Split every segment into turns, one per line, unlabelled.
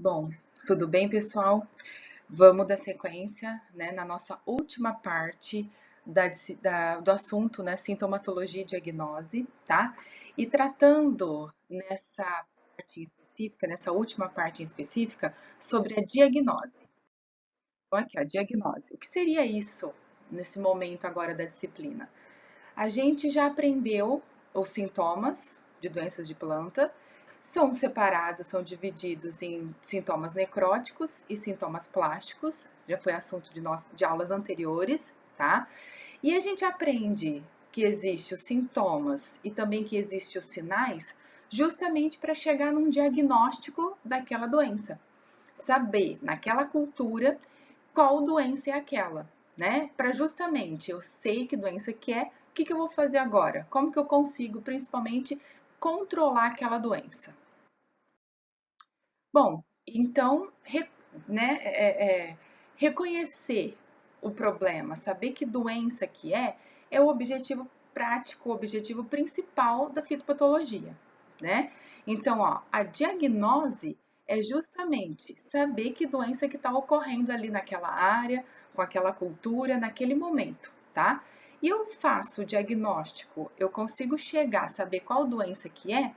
Bom, tudo bem, pessoal? Vamos dar sequência, né, na nossa última parte do assunto, né, sintomatologia e diagnose, tá? E tratando nessa parte específica, nessa última parte em específica, sobre a diagnose. Então, aqui, ó, diagnose. O que seria isso nesse momento agora da disciplina? A gente já aprendeu os sintomas de doenças de planta, são separados, são divididos em sintomas necróticos e sintomas plásticos, já foi assunto de aulas anteriores, tá? E a gente aprende que existem os sintomas e também que existem os sinais, justamente para chegar num diagnóstico daquela doença. Saber, naquela cultura, qual doença é aquela, né? Para justamente eu sei que doença que é, o que eu vou fazer agora? Como que eu consigo, principalmente, controlar aquela doença? Bom, então, né, reconhecer o problema, saber que doença que é o objetivo prático, o objetivo principal da fitopatologia, né? Então, ó, a diagnose é justamente saber que doença que está ocorrendo ali naquela área, com aquela cultura, naquele momento, tá? E eu faço o diagnóstico, eu consigo chegar a saber qual doença que é,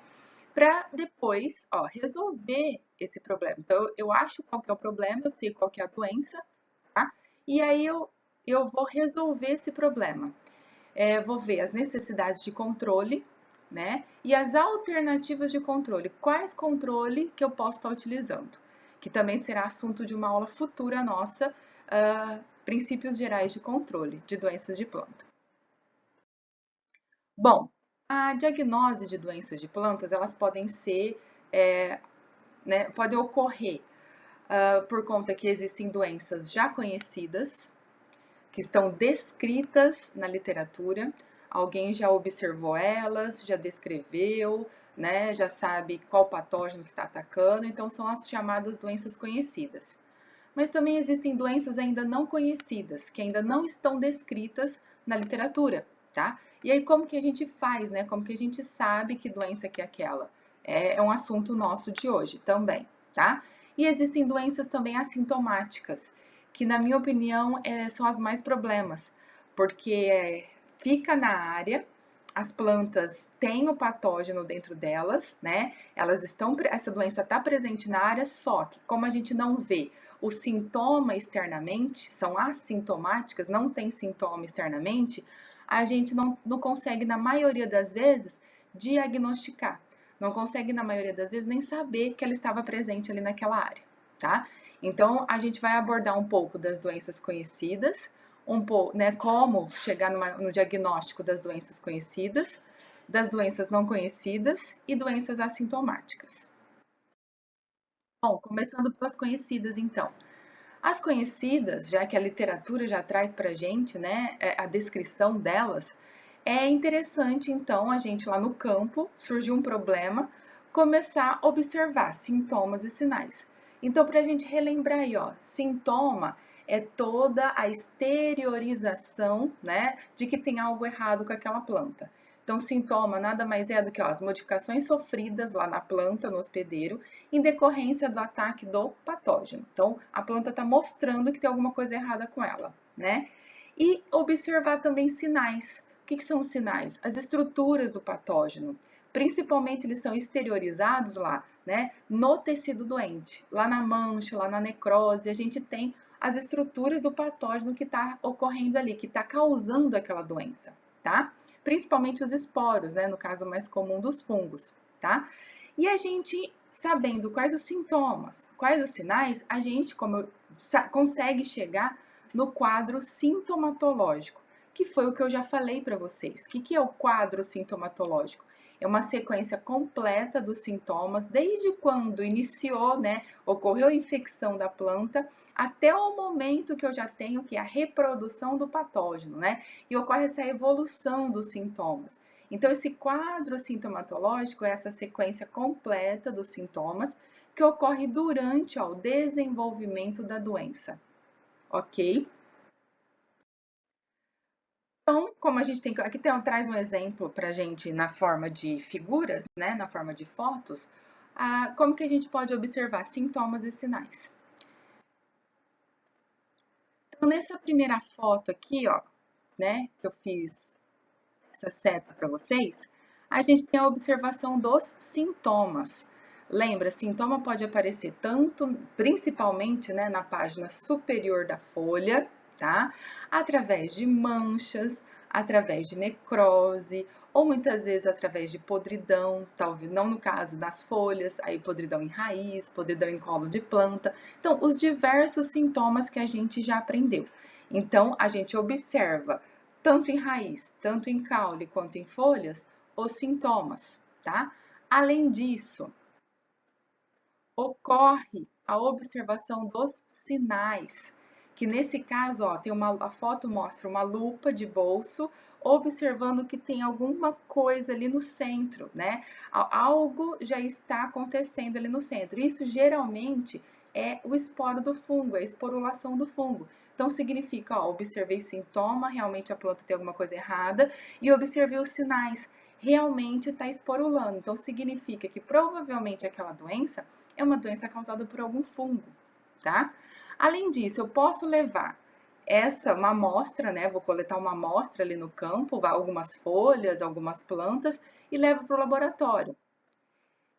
para depois, ó, resolver esse problema. Então, eu acho qual que é o problema, eu sei qual que é a doença, tá? E aí eu vou resolver esse problema. Vou ver as necessidades de controle, né? E as alternativas de controle. Quais controle que eu posso estar utilizando? Que também será assunto de uma aula futura nossa, princípios gerais de controle de doenças de planta. Bom, a diagnose de doenças de plantas, elas podem ser, né, pode ocorrer por conta que existem doenças já conhecidas, que estão descritas na literatura, alguém já observou elas, já descreveu, né, já sabe qual patógeno que está atacando, então são as chamadas doenças conhecidas. Mas também existem doenças ainda não conhecidas, que ainda não estão descritas na literatura, tá? E aí como que a gente faz, né? Como que a gente sabe que doença que é aquela? É um assunto nosso de hoje também, tá? E existem doenças também assintomáticas, que na minha opinião são as mais problemas, porque fica na área, as plantas têm o patógeno dentro delas, né? Essa doença está presente na área, só que como a gente não vê o sintoma externamente, são assintomáticas, não tem sintoma externamente, a gente não consegue, na maioria das vezes, diagnosticar. Não consegue, na maioria das vezes, nem saber que ela estava presente ali naquela área, tá? Então, a gente vai abordar um pouco das doenças conhecidas, um pouco, né, como chegar no diagnóstico das doenças conhecidas, das doenças não conhecidas e doenças assintomáticas. Bom, começando pelas conhecidas, então. As conhecidas, já que a literatura já traz para a gente, né, a descrição delas, é interessante, então, a gente lá no campo, surgiu um problema, começar a observar sintomas e sinais. Então, para a gente relembrar aí, ó, sintoma é toda a exteriorização, né, de que tem algo errado com aquela planta. Então, sintoma nada mais é do que ó, as modificações sofridas lá na planta, no hospedeiro, em decorrência do ataque do patógeno. Então, a planta está mostrando que tem alguma coisa errada com ela, né? E observar também sinais. O que são os sinais? As estruturas do patógeno. Principalmente eles são exteriorizados lá, né, no tecido doente, lá na mancha, lá na necrose, a gente tem as estruturas do patógeno que está ocorrendo ali, que está causando aquela doença, tá? Principalmente os esporos, né, no caso mais comum dos fungos, tá? E a gente, sabendo quais os sintomas, quais os sinais, a gente consegue chegar no quadro sintomatológico, que foi o que eu já falei para vocês. O que é o quadro sintomatológico? É uma sequência completa dos sintomas, desde quando iniciou, né, ocorreu a infecção da planta, até o momento que eu já tenho que é a reprodução do patógeno, né? E ocorre essa evolução dos sintomas. Então, esse quadro sintomatológico é essa sequência completa dos sintomas que ocorre durante ó, o desenvolvimento da doença, ok? Então, como a gente tem traz um exemplo para a gente na forma de figuras, né, na forma de fotos, Como que a gente pode observar sintomas e sinais? Então, nessa primeira foto aqui, ó, né, que eu fiz essa seta para vocês, a gente tem a observação dos sintomas. Lembra, sintoma pode aparecer tanto, principalmente, né, na página superior da folha, tá? Através de manchas, através de necrose, ou muitas vezes através de podridão, talvez não no caso das folhas, aí podridão em raiz, podridão em colo de planta. Então, os diversos sintomas que a gente já aprendeu. Então, a gente observa tanto em raiz, tanto em caule quanto em folhas, os sintomas, tá? Além disso, ocorre a observação dos sinais, que nesse caso, ó, a foto mostra uma lupa de bolso observando que tem alguma coisa ali no centro, né? Algo já está acontecendo ali no centro. Isso geralmente é o esporo do fungo, é a esporulação do fungo. Então significa, ó, observei sintoma, realmente a planta tem alguma coisa errada, e observei os sinais, realmente está esporulando. Então significa que provavelmente aquela doença é uma doença causada por algum fungo, tá? Além disso, eu posso levar uma amostra, né? Vou coletar uma amostra ali no campo, algumas folhas, algumas plantas e levo para o laboratório.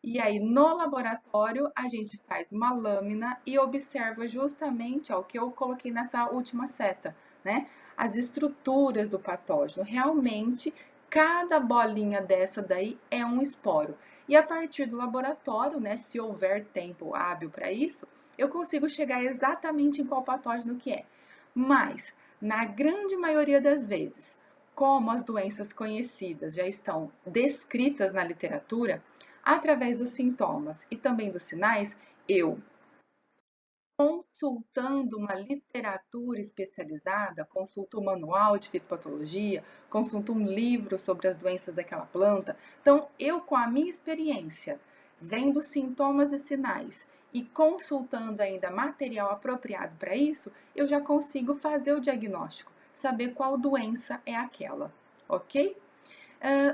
E aí, no laboratório, a gente faz uma lâmina e observa justamente ó, o que eu coloquei nessa última seta, né? As estruturas do patógeno. Realmente, cada bolinha dessa daí é um esporo. E a partir do laboratório, né, se houver tempo hábil para isso, eu consigo chegar exatamente em qual patógeno que é. Mas, na grande maioria das vezes, como as doenças conhecidas já estão descritas na literatura, através dos sintomas e também dos sinais, eu, consultando uma literatura especializada, consulto um manual de fitopatologia, consulto um livro sobre as doenças daquela planta. Então, eu, com a minha experiência, vendo sintomas e sinais e consultando ainda material apropriado para isso, eu já consigo fazer o diagnóstico, saber qual doença é aquela, ok?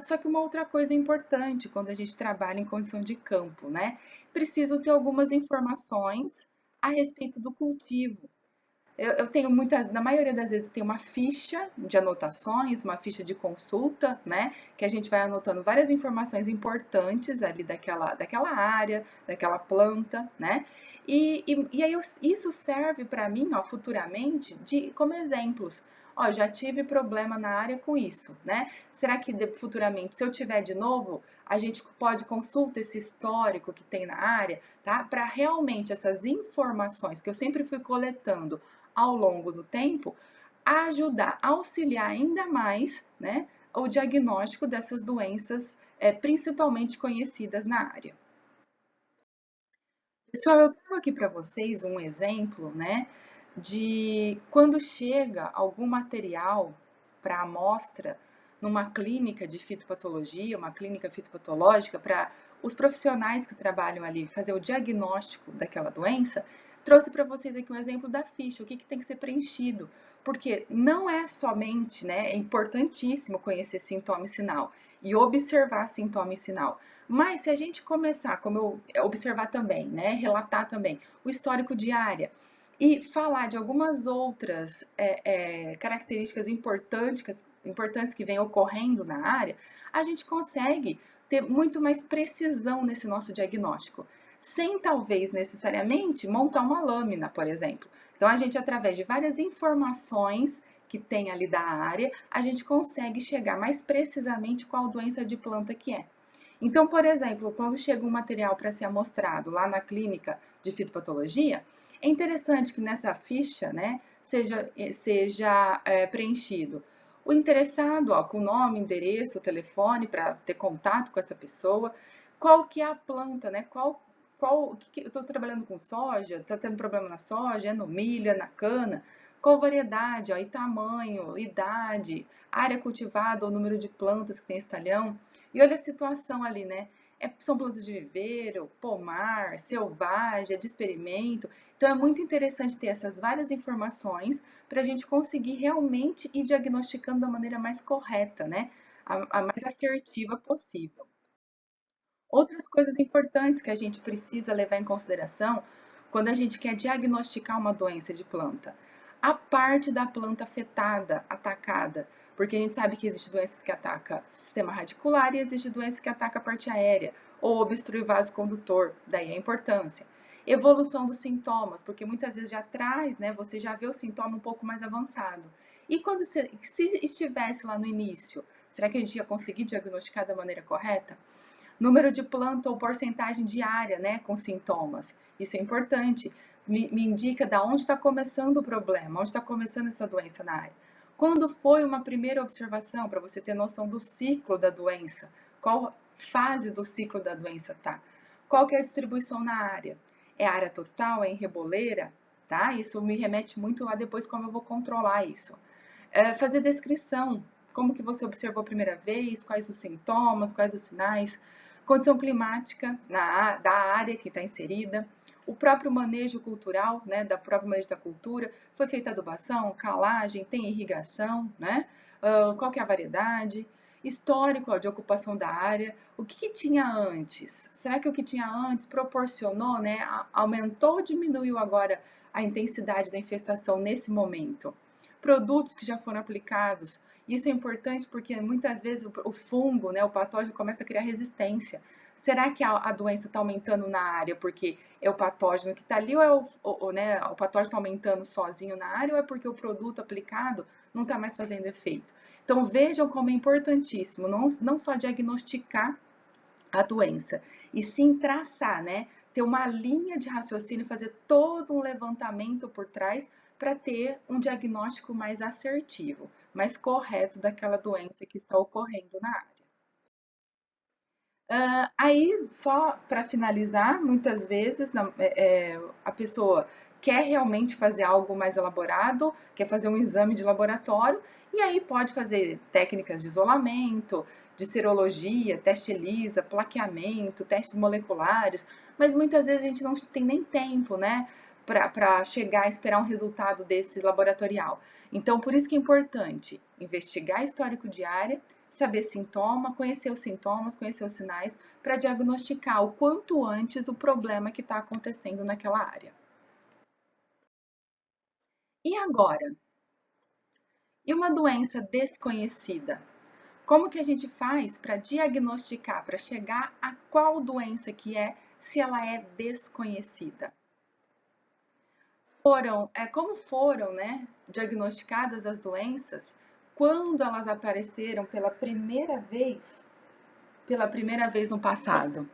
Só que uma outra coisa importante quando a gente trabalha em condição de campo, né? Preciso ter algumas informações a respeito do cultivo. Eu tenho na maioria das vezes, tem uma ficha de anotações, uma ficha de consulta, né? Que a gente vai anotando várias informações importantes ali daquela área, daquela planta, né? E aí isso serve para mim, ó, futuramente, como exemplos. Ó, já tive problema na área com isso, né? Será que futuramente, se eu tiver de novo, a gente pode consultar esse histórico que tem na área, tá? Para realmente essas informações que eu sempre fui coletando ao longo do tempo, ajudar, auxiliar ainda mais, né, o diagnóstico dessas doenças, principalmente conhecidas na área. Pessoal, eu trago aqui para vocês um exemplo, né, de quando chega algum material para amostra numa clínica de fitopatologia, uma clínica fitopatológica, para os profissionais que trabalham ali fazer o diagnóstico daquela doença, trouxe para vocês aqui um exemplo da ficha, o que tem que ser preenchido, porque não é somente, né, é importantíssimo conhecer sintoma e sinal e observar sintoma e sinal, mas se a gente começar, como eu observar também, né, relatar também o histórico de área e falar de algumas outras características importantes que vêm ocorrendo na área, a gente consegue ter muito mais precisão nesse nosso diagnóstico, sem talvez necessariamente montar uma lâmina, por exemplo. Então, a gente, através de várias informações que tem ali da área, a gente consegue chegar mais precisamente qual doença de planta que é. Então, por exemplo, quando chega um material para ser amostrado lá na clínica de fitopatologia, é interessante que nessa ficha, né, seja preenchido o interessado, ó, com nome, endereço, telefone para ter contato com essa pessoa, qual que é a planta, né, eu estou trabalhando com soja, está tendo problema na soja, é no milho, é na cana, qual variedade, ó, e tamanho, idade, área cultivada, o número de plantas que tem esse talhão. E olha a situação ali, né? São plantas de viveiro, pomar, selvagem, de experimento. Então é muito interessante ter essas várias informações para a gente conseguir realmente ir diagnosticando da maneira mais correta, né? A mais assertiva possível. Outras coisas importantes que a gente precisa levar em consideração quando a gente quer diagnosticar uma doença de planta. A parte da planta afetada, atacada, porque a gente sabe que existe doenças que atacam o sistema radicular e existe doença que ataca a parte aérea ou obstrui o vaso condutor, daí a importância. Evolução dos sintomas, porque muitas vezes já traz, né, você já vê o sintoma um pouco mais avançado. E quando se estivesse lá no início, será que a gente ia conseguir diagnosticar da maneira correta? Número de planta ou porcentagem diária, né, com sintomas. Isso é importante. Me indica da onde está começando o problema, onde está começando essa doença na área. Quando foi uma primeira observação, para você ter noção do ciclo da doença, qual fase do ciclo da doença está? Qual que é a distribuição na área? É área total, é em reboleira? Tá? Isso me remete muito lá depois como eu vou controlar isso. Fazer descrição, como que você observou a primeira vez, quais os sintomas, quais os sinais, condição climática da área que está inserida, o próprio manejo cultural, né, da própria manejo da cultura, foi feita adubação, calagem, tem irrigação, né, qual que é a variedade, histórico ó, de ocupação da área, o que tinha antes? Será que o que tinha antes proporcionou, né, aumentou ou diminuiu agora a intensidade da infestação nesse momento? Produtos que já foram aplicados. Isso é importante porque muitas vezes o fungo, né, o patógeno começa a criar resistência. Será que a doença está aumentando na área porque é o patógeno que está ali ou é o patógeno está aumentando sozinho na área ou é porque o produto aplicado não está mais fazendo efeito? Então vejam como é importantíssimo não só diagnosticar a doença, e sim traçar, né? Ter uma linha de raciocínio, fazer todo um levantamento por trás para ter um diagnóstico mais assertivo, mais correto daquela doença que está ocorrendo na área. Aí, só para finalizar, muitas vezes a pessoa quer realmente fazer algo mais elaborado, quer fazer um exame de laboratório, e aí pode fazer técnicas de isolamento, de serologia, teste ELISA, plaqueamento, testes moleculares, mas muitas vezes a gente não tem nem tempo, né, para chegar a esperar um resultado desse laboratorial. Então, por isso que é importante investigar histórico de área, saber sintoma, conhecer os sintomas, conhecer os sinais, para diagnosticar o quanto antes o problema que está acontecendo naquela área. E agora? E uma doença desconhecida? Como que a gente faz para diagnosticar, para chegar a qual doença que é, se ela é desconhecida? Como foram, né, diagnosticadas as doenças quando elas apareceram pela primeira vez no passado?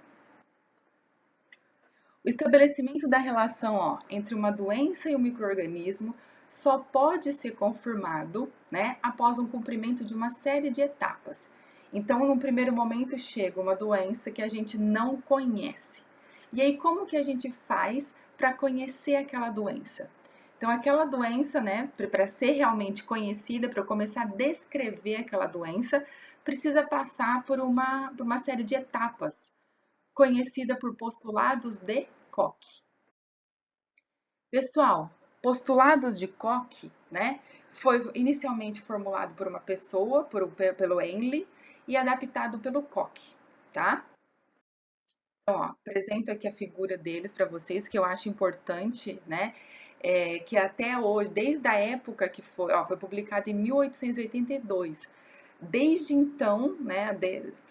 O estabelecimento da relação entre uma doença e um micro-organismo só pode ser confirmado, né, após um cumprimento de uma série de etapas. Então, num primeiro momento, chega uma doença que a gente não conhece. E aí, como que a gente faz para conhecer aquela doença? Então, aquela doença, né, para ser realmente conhecida, para eu começar a descrever aquela doença, precisa passar por uma série de etapas, conhecida por postulados de Koch. Pessoal, postulados de Koch, né, foi inicialmente formulado por uma pessoa, pelo Henle, e adaptado pelo Koch, tá? Então, apresento aqui a figura deles para vocês, que eu acho importante, né, que até hoje, desde a época que foi publicado em 1882, desde então, né,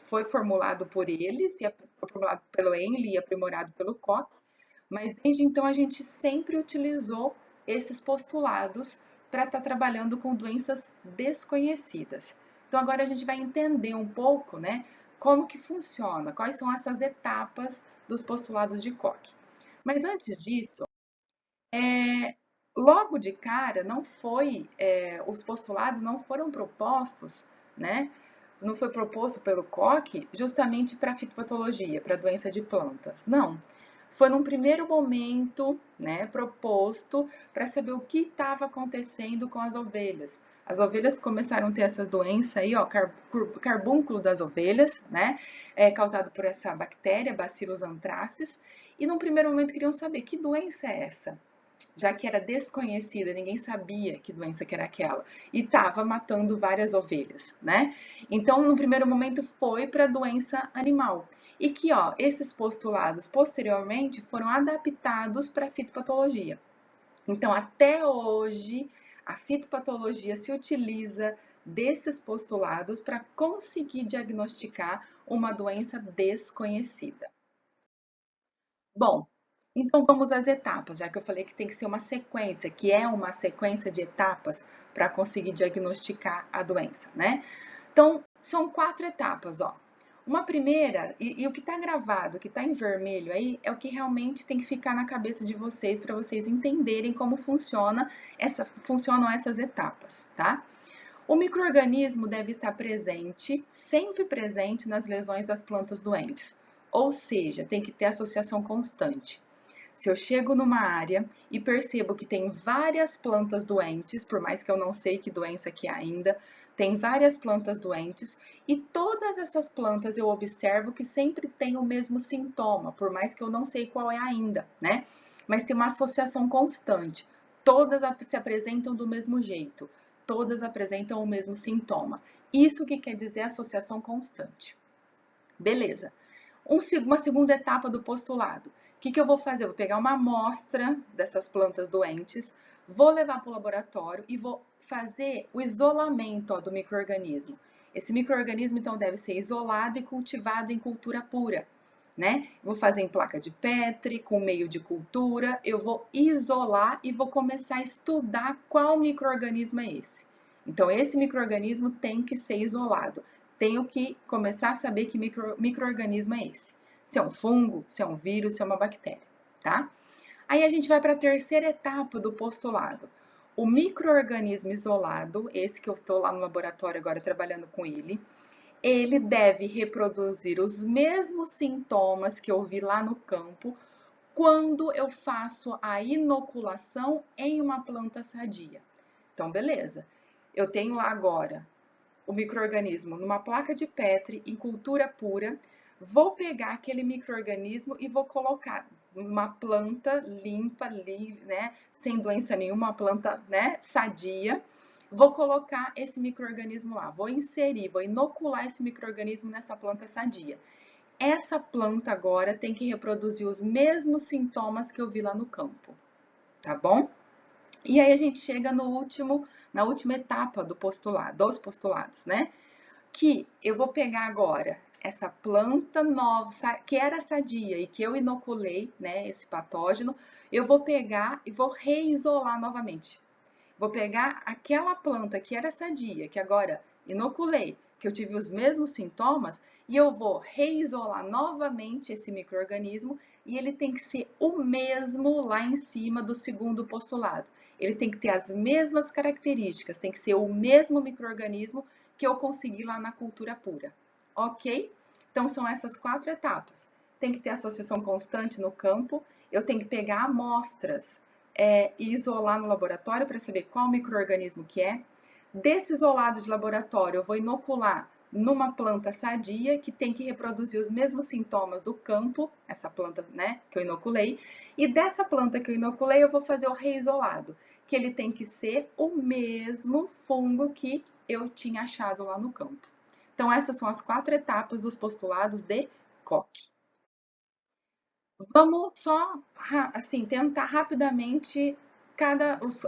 foi formulado por eles, foi formulado pelo Henle e aprimorado pelo Koch, mas desde então a gente sempre utilizou esses postulados para estar trabalhando com doenças desconhecidas. Então agora a gente vai entender um pouco, né, como que funciona, quais são essas etapas dos postulados de Koch. Mas antes disso, logo de cara os postulados não foram propostos, né? Não foi proposto pelo Koch justamente para fitopatologia, para doença de plantas. Não. Foi num primeiro momento, né, proposto para saber o que estava acontecendo com as ovelhas. As ovelhas começaram a ter essa doença aí, carbúnculo das ovelhas, né, causado por essa bactéria, Bacillus anthracis, e num primeiro momento queriam saber que doença é essa. já que era desconhecida, ninguém sabia que doença que era aquela, e estava matando várias ovelhas, né? Então, no primeiro momento, foi para a doença animal. E que, ó, esses postulados, posteriormente, foram adaptados para a fitopatologia. Então, até hoje, a fitopatologia se utiliza desses postulados para conseguir diagnosticar uma doença desconhecida. Bom, então vamos às etapas, já que eu falei que tem que ser uma sequência, que é uma sequência de etapas para conseguir diagnosticar a doença, né? Então, são 4 etapas, ó. Uma primeira, e o que está gravado, o que está em vermelho aí, é o que realmente tem que ficar na cabeça de vocês para vocês entenderem como funcionam essas etapas, tá? O micro-organismo deve estar presente, sempre presente nas lesões das plantas doentes, ou seja, tem que ter associação constante. Se eu chego numa área e percebo que tem várias plantas doentes, por mais que eu não sei que doença que é ainda, tem várias plantas doentes e todas essas plantas eu observo que sempre tem o mesmo sintoma, por mais que eu não sei qual é ainda, né? Mas tem uma associação constante. Todas se apresentam do mesmo jeito, todas apresentam o mesmo sintoma. Isso que quer dizer associação constante. Beleza. Uma segunda etapa do postulado. O que eu vou fazer? Eu vou pegar uma amostra dessas plantas doentes, vou levar para o laboratório e vou fazer o isolamento do micro-organismo. Esse micro-organismo, então, deve ser isolado e cultivado em cultura pura, né? Vou fazer em placa de Petri, com meio de cultura, eu vou isolar e vou começar a estudar qual micro-organismo é esse. Então, esse micro-organismo tem que ser isolado. Tenho que começar a saber que micro-organismo é esse. Se é um fungo, se é um vírus, se é uma bactéria, tá? Aí a gente vai para a terceira etapa do postulado. O micro-organismo isolado, esse que eu estou lá no laboratório agora trabalhando com ele deve reproduzir os mesmos sintomas que eu vi lá no campo quando eu faço a inoculação em uma planta sadia. Então, beleza. Eu tenho lá agora o micro-organismo numa placa de Petri, em cultura pura, vou pegar aquele micro-organismo e vou colocar numa planta limpa, né, sem doença nenhuma, uma planta, né, sadia. Vou colocar esse micro-organismo lá, vou inserir, vou inocular esse micro-organismo nessa planta sadia. Essa planta agora tem que reproduzir os mesmos sintomas que eu vi lá no campo, tá bom? E aí a gente chega na última etapa do postulado, dos postulados, né? Que eu vou pegar agora essa planta nova, que era sadia e que eu inoculei, né, esse patógeno, eu vou pegar e vou reisolar novamente. Vou pegar aquela planta que era sadia, que agora inoculei, que eu tive os mesmos sintomas, e eu vou reisolar novamente esse micro-organismo e ele tem que ser o mesmo lá em cima do segundo postulado. Ele tem que ter as mesmas características, tem que ser o mesmo micro-organismo que eu consegui lá na cultura pura. Ok? Então, são essas 4 etapas. Tem que ter associação constante no campo, eu tenho que pegar amostras e isolar no laboratório para saber qual micro-organismo que é. Desse isolado de laboratório, eu vou inocular numa planta sadia que tem que reproduzir os mesmos sintomas do campo, essa planta, né, que eu inoculei. E dessa planta que eu inoculei, eu vou fazer o reisolado, que ele tem que ser o mesmo fungo que eu tinha achado lá no campo. Então, essas são as 4 etapas dos postulados de Koch. Vamos só, assim, tentar rapidamente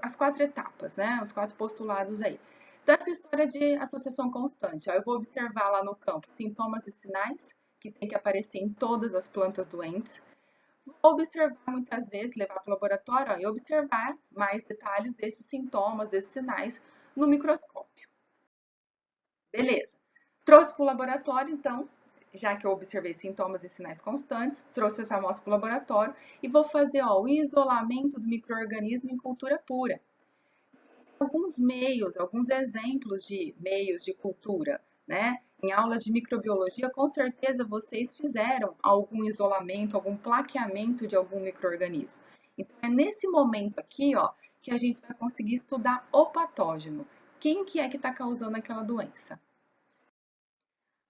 as 4 etapas, né? Os 4 postulados aí. Então, essa história de associação constante. Ó, eu vou observar lá no campo sintomas e sinais que tem que aparecer em todas as plantas doentes. Vou observar muitas vezes, levar para o laboratório, ó, e observar mais detalhes desses sintomas, desses sinais no microscópio. Beleza. Trouxe para o laboratório, então, já que eu observei sintomas e sinais constantes, trouxe essa amostra para o laboratório e vou fazer o isolamento do micro-organismo em cultura pura. Alguns meios, alguns exemplos de meios de cultura, né? Em aula de microbiologia, com certeza vocês fizeram algum isolamento, algum plaqueamento de algum micro-organismo. Então, é nesse momento aqui, ó, que a gente vai conseguir estudar o patógeno. Quem que é que está causando aquela doença?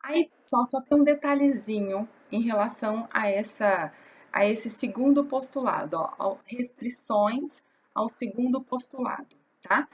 Aí, pessoal, só tem um detalhezinho em relação a esse segundo postulado, ó, restrições ao segundo postulado, tá?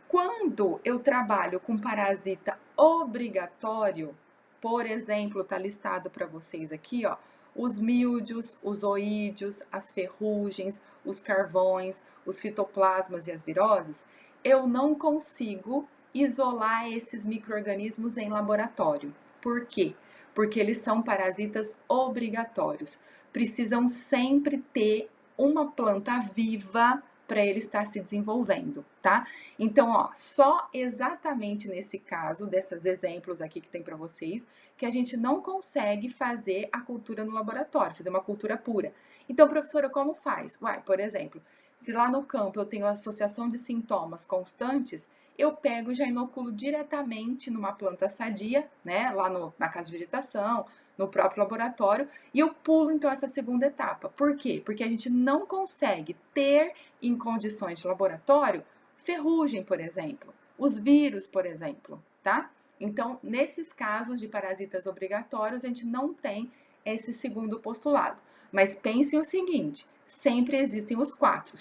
Quando eu trabalho com parasita obrigatório, por exemplo, tá listado para vocês aqui, ó, os míldios, os oídios, as ferrugens, os carvões, os fitoplasmas e as viroses, eu não consigo isolar esses micro-organismos em laboratório. Por quê? Porque eles são parasitas obrigatórios. Precisam sempre ter uma planta viva para ele estar se desenvolvendo, tá? Então, ó, só exatamente nesse caso, desses exemplos aqui que tem para vocês, que a gente não consegue fazer a cultura no laboratório, fazer uma cultura pura. Então, professora, como faz? Uai, por exemplo, se lá no campo eu tenho associação de sintomas constantes, eu pego e já inoculo diretamente numa planta sadia, né, lá na casa de vegetação, no próprio laboratório, e eu pulo então essa segunda etapa. Por quê? Porque a gente não consegue ter em condições de laboratório ferrugem, por exemplo, os vírus, por exemplo, tá? Então, nesses casos de parasitas obrigatórios, a gente não tem esse segundo postulado. Mas pensem o seguinte, sempre existem os quatro,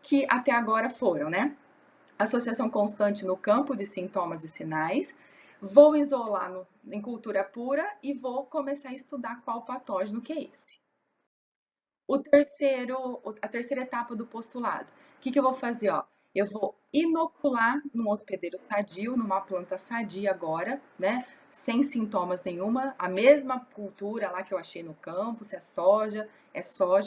que até agora foram, né? Associação constante no campo de sintomas e sinais, vou isolar em cultura pura e vou começar a estudar qual patógeno que é esse. A terceira etapa do postulado. O que eu vou fazer? Ó? Eu vou inocular num hospedeiro sadio, numa planta sadia agora, né? Sem sintomas nenhuma, a mesma cultura lá que eu achei no campo, se é soja,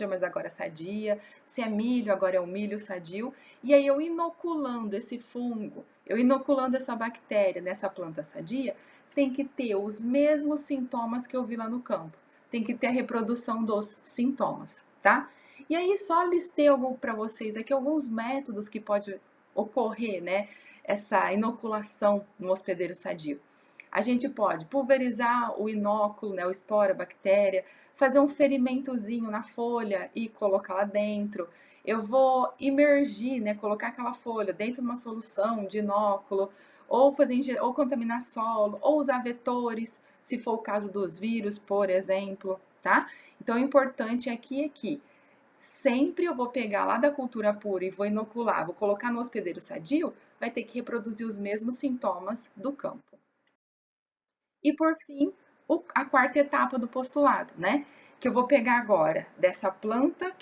mas agora é sadia, se é milho, agora é o milho sadio. E aí eu inoculando esse fungo, eu inoculando essa bactéria nessa planta sadia, tem que ter os mesmos sintomas que eu vi lá no campo. Tem que ter a reprodução dos sintomas, tá? E aí só listei para vocês aqui alguns métodos que pode ocorrer, né? Essa inoculação no hospedeiro sadio. A gente pode pulverizar o inóculo, né, o esporo, a bactéria, fazer um ferimentozinho na folha e colocar lá dentro. Eu vou imergir, né, colocar aquela folha dentro de uma solução de inóculo, ou ou contaminar solo, ou usar vetores, se for o caso dos vírus, por exemplo, tá? Então, o importante aqui é que sempre eu vou pegar lá da cultura pura e vou inocular, vou colocar no hospedeiro sadio, vai ter que reproduzir os mesmos sintomas do campo. E por fim, a quarta etapa do postulado, né? Que eu vou pegar agora dessa planta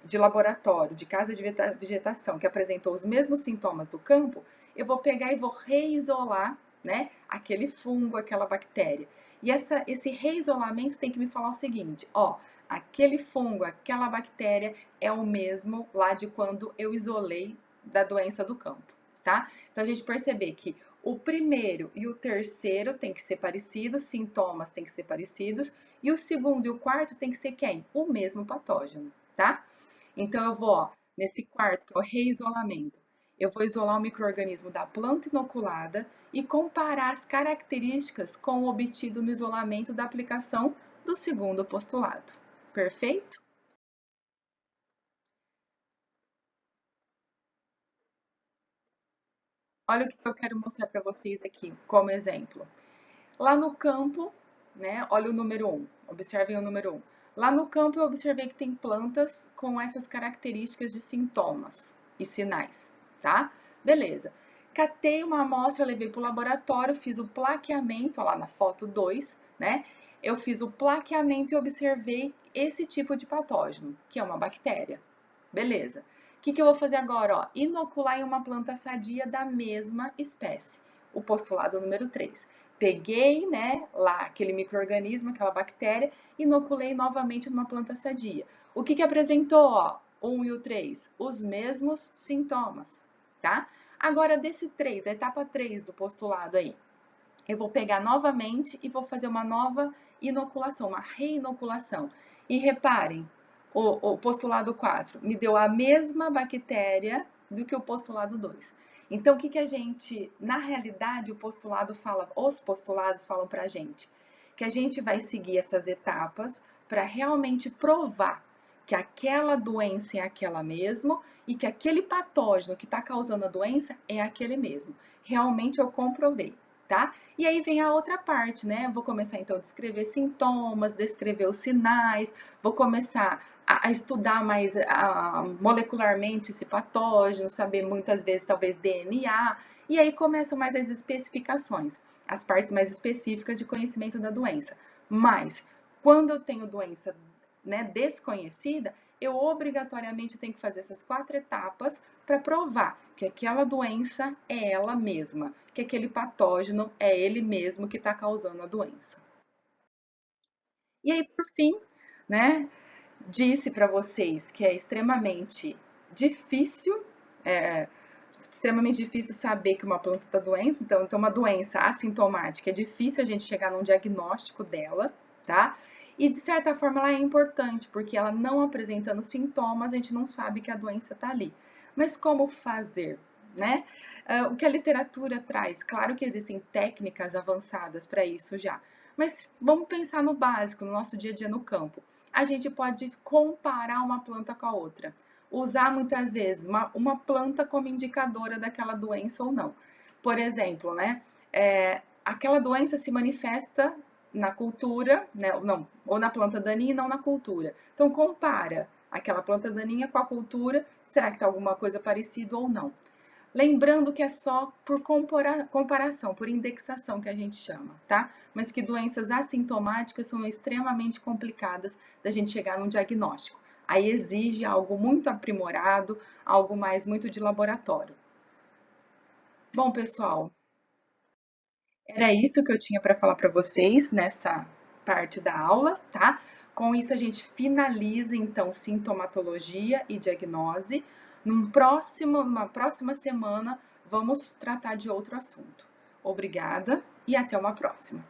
de laboratório, de casa de vegetação, que apresentou os mesmos sintomas do campo, eu vou pegar e vou reisolar, né? Aquele fungo, aquela bactéria. E esse reisolamento tem que me falar o seguinte, ó, aquele fungo, aquela bactéria é o mesmo lá de quando eu isolei da doença do campo, tá? Então a gente perceber que o primeiro e o terceiro tem que ser parecidos, sintomas tem que ser parecidos, e o segundo e o quarto tem que ser quem? O mesmo patógeno, tá? Então eu vou, ó, nesse quarto, que é o reisolamento, eu vou isolar o micro-organismo da planta inoculada e comparar as características com o obtido no isolamento da aplicação do segundo postulado. Perfeito? Olha o que eu quero mostrar para vocês aqui como exemplo. Lá no campo, né, olha o número 1, observem o número 1. Lá no campo eu observei que tem plantas com essas características de sintomas e sinais, tá? Beleza. Catei uma amostra, levei para o laboratório, fiz o plaqueamento, ó, lá na foto 2, né? Eu fiz o plaqueamento e observei esse tipo de patógeno, que é uma bactéria. Beleza. O que eu vou fazer agora? Ó? Inocular em uma planta sadia da mesma espécie. O postulado número 3. Peguei, né, lá aquele micro-organismo, aquela bactéria, inoculei novamente numa planta sadia. O que apresentou, ó, 1 e o 3? Os mesmos sintomas, tá? Agora, desse 3, da etapa 3 do postulado aí, eu vou pegar novamente e vou fazer uma nova inoculação, uma reinoculação. E reparem, o postulado 4 me deu a mesma bactéria do que o postulado 2. Então, o que a gente, na realidade, os postulados falam para a gente? Que a gente vai seguir essas etapas para realmente provar que aquela doença é aquela mesmo e que aquele patógeno que está causando a doença é aquele mesmo. Realmente eu comprovei. tá? E aí vem a outra parte, né? Eu vou começar então a descrever sintomas, descrever os sinais, vou começar a estudar mais molecularmente esse patógeno, saber muitas vezes talvez DNA, e aí começam mais as especificações, as partes mais específicas de conhecimento da doença. Mas quando eu tenho doença, né, desconhecida, eu obrigatoriamente tenho que fazer essas 4 etapas para provar que aquela doença é ela mesma, que aquele patógeno é ele mesmo que está causando a doença. E aí, por fim, né, disse para vocês que é extremamente difícil, saber que uma planta está doente. Então, uma doença assintomática é difícil a gente chegar num diagnóstico dela, tá? E de certa forma ela é importante, porque ela não apresentando sintomas, a gente não sabe que a doença está ali. Mas como fazer, né? O que a literatura traz, claro que existem técnicas avançadas para isso já, mas vamos pensar no básico, no nosso dia a dia no campo. A gente pode comparar uma planta com a outra, usar muitas vezes uma planta como indicadora daquela doença ou não. Por exemplo, né? Aquela doença se manifesta na cultura, né, não, ou na planta daninha e não na cultura. Então, compara aquela planta daninha com a cultura, será que está alguma coisa parecida ou não? Lembrando que é só por comparação, por indexação que a gente chama, tá? Mas que doenças assintomáticas são extremamente complicadas da gente chegar num diagnóstico. Aí exige algo muito aprimorado, algo mais muito de laboratório. Bom, pessoal, era isso que eu tinha para falar para vocês nessa parte da aula, tá? Com isso a gente finaliza então sintomatologia e diagnose. Numa próxima semana vamos tratar de outro assunto. Obrigada e até uma próxima.